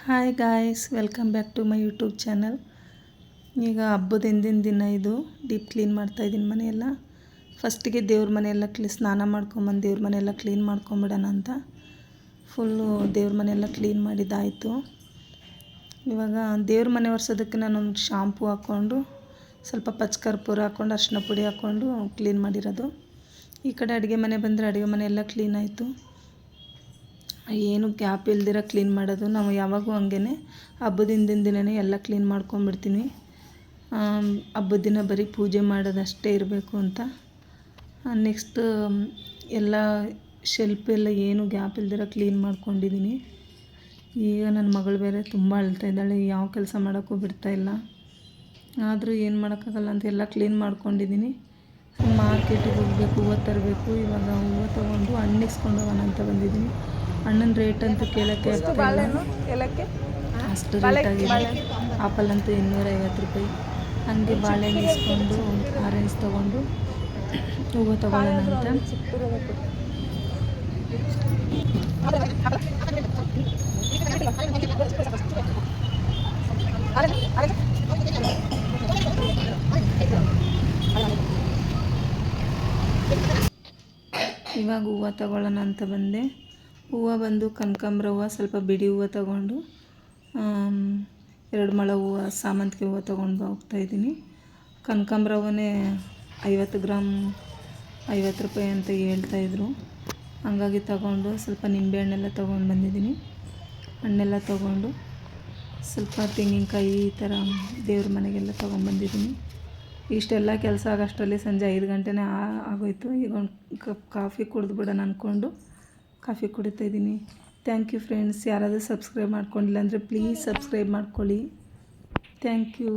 Hi guys, welcome back to my YouTube channel. ಈಗ ಹಬ್ಬದ ಹಿಂದಿನ ದಿನ ಇದು ಡೀಪ್ ಕ್ಲೀನ್ ಮಾಡ್ತಾಯಿದ್ದೀನಿ ಮನೆಯೆಲ್ಲ. ಫಸ್ಟಿಗೆ ದೇವ್ರ ಮನೆಯೆಲ್ಲ ಸ್ನಾನ ಮಾಡ್ಕೊಂಬಂದು ದೇವ್ರ ಮನೆಯೆಲ್ಲ ಕ್ಲೀನ್ ಮಾಡ್ಕೊಂಬಿಡೋಣ ಅಂತ ಫುಲ್ಲು ದೇವ್ರ ಮನೆಯೆಲ್ಲ ಕ್ಲೀನ್ ಮಾಡಿದ್ದಾಯಿತು. ಇವಾಗ ದೇವ್ರ ಮನೆ ಒರೆಸೋದಕ್ಕೆ ನಾನೊಂದು ಶಾಂಪೂ ಹಾಕ್ಕೊಂಡು ಸ್ವಲ್ಪ ಪಚ್ಚಕರ್ಪೂರ ಹಾಕ್ಕೊಂಡು ಅರಿಶಿನ ಪುಡಿ ಹಾಕ್ಕೊಂಡು ಕ್ಲೀನ್ ಮಾಡಿರೋದು. ಈ ಕಡೆ ಅಡುಗೆ ಮನೆ ಬಂದರೆ ಅಡುಗೆ ಮನೆ ಎಲ್ಲ ಕ್ಲೀನ್ ಆಯಿತು. ಏನು ಗ್ಯಾಪ್ ಇಲ್ದಿರ ಕ್ಲೀನ್ ಮಾಡೋದು. ನಾವು ಯಾವಾಗೂ ಹಂಗೇ ಹಬ್ಬದ ಹಿಂದಿನ ದಿನವೇ ಎಲ್ಲ ಕ್ಲೀನ್ ಮಾಡ್ಕೊಂಬಿಡ್ತೀನಿ. ಹಬ್ಬದ ದಿನ ಬರೀ ಪೂಜೆ ಮಾಡೋದಷ್ಟೇ ಇರಬೇಕು ಅಂತ. ನೆಕ್ಸ್ಟ್ ಎಲ್ಲ ಶೆಲ್ಫ್ ಎಲ್ಲ ಏನು ಗ್ಯಾಪ್ ಇಲ್ದಿರ ಕ್ಲೀನ್ ಮಾಡ್ಕೊಂಡಿದ್ದೀನಿ. ಈಗ ನನ್ನ ಮಗಳು ಬೇರೆ ತುಂಬ ಅಳ್ತಾ ಇದ್ದಾಳೆ, ಯಾವ ಕೆಲಸ ಮಾಡೋಕ್ಕೂ ಬಿಡ್ತಾಯಿಲ್ಲ. ಆದರೂ ಏನು ಮಾಡೋಕ್ಕಾಗಲ್ಲ ಅಂತ ಎಲ್ಲ ಕ್ಲೀನ್ ಮಾಡ್ಕೊಂಡಿದ್ದೀನಿ. ಮಾರ್ಕೆಟಿಗೆ ಹೋಗಬೇಕು, ಹೂವು ತರಬೇಕು. ಇವಾಗ ಹೂವು ತೊಗೊಂಡು ಹಣ್ಣು ಇಸ್ಕೊಂಡು ಹೋಗೋಣ ಅಂತ ಬಂದಿದ್ದೀನಿ. ಹಣ್ಣಿನ ರೇಟ್ ಅಂತೂ ಕೇಳೋಕ್ಕೆ ಅಷ್ಟು ರೇಟ್ ಆಗಿದೆ. ಆಪಲ್ ಅಂತೂ 250 ರೂಪಾಯಿ. ಹಾಗೆ ಬಾಳೆಹಣ್ಣು ಇಸ್ಕೊಂಡು ಆರೆಂಜ್ ತೊಗೊಂಡು ಹೂವು ತೊಗೊಳ್ಳೋಣ ಅಂತ. ಇವಾಗ ಹೂವು ತೊಗೊಳ್ಳೋಣ ಅಂತ ಬಂದೆ. ಹೂವು ಬಂದು ಕನಕಾಂಬರ ಹೂವು, ಸ್ವಲ್ಪ ಬಿಡಿ ಹೂವು ತೊಗೊಂಡು 2 ಮೊಳ ಹೂವು, ಸಾಮಂತಿಗೆ ಹೂವು ತೊಗೊಂಡು ಹೋಗ್ತಾಯಿದ್ದೀನಿ. ಕನಕಾಂಬರ ಹೂವೇ 50 ಗ್ರಾಮ್ 50 ರೂಪಾಯಿ ಅಂತ ಹೇಳ್ತಾಯಿದ್ರು. ಹಾಗಾಗಿ ತೊಗೊಂಡು ಸ್ವಲ್ಪ ನಿಂಬೆಹಣ್ಣೆಲ್ಲ ತೊಗೊಂಡು ಬಂದಿದ್ದೀನಿ. ಹಣ್ಣೆಲ್ಲ ತೊಗೊಂಡು ಸ್ವಲ್ಪ ತೆಂಗಿನಕಾಯಿ ಈ ಥರ ದೇವ್ರ ಮನೆಗೆಲ್ಲ ತೊಗೊಂಡ್ಬಂದಿದ್ದೀನಿ. ಇಷ್ಟೆಲ್ಲ ಕೆಲಸ ಆಗೋಷ್ಟರಲ್ಲಿ ಸಂಜೆ 5 ಗಂಟೆನೇ ಆಗೋಯ್ತು. ಈಗ ಒಂದು ಕಪ್ ಕಾಫಿ ಕುಡಿದ್ಬಿಡೋಣ ಅಂದ್ಕೊಂಡು ಕಾಫಿ ಕುಡಿತಾಯಿದ್ದೀನಿ. Thank you friends. ಯಾರಾದರೂ ಸಬ್ಸ್ಕ್ರೈಬ್ ಮಾಡ್ಕೊಂಡಿಲ್ಲ ಅಂದರೆ ಪ್ಲೀಸ್ ಸಬ್ಸ್ಕ್ರೈಬ್ ಮಾಡ್ಕೊಳ್ಳಿ. Thank you.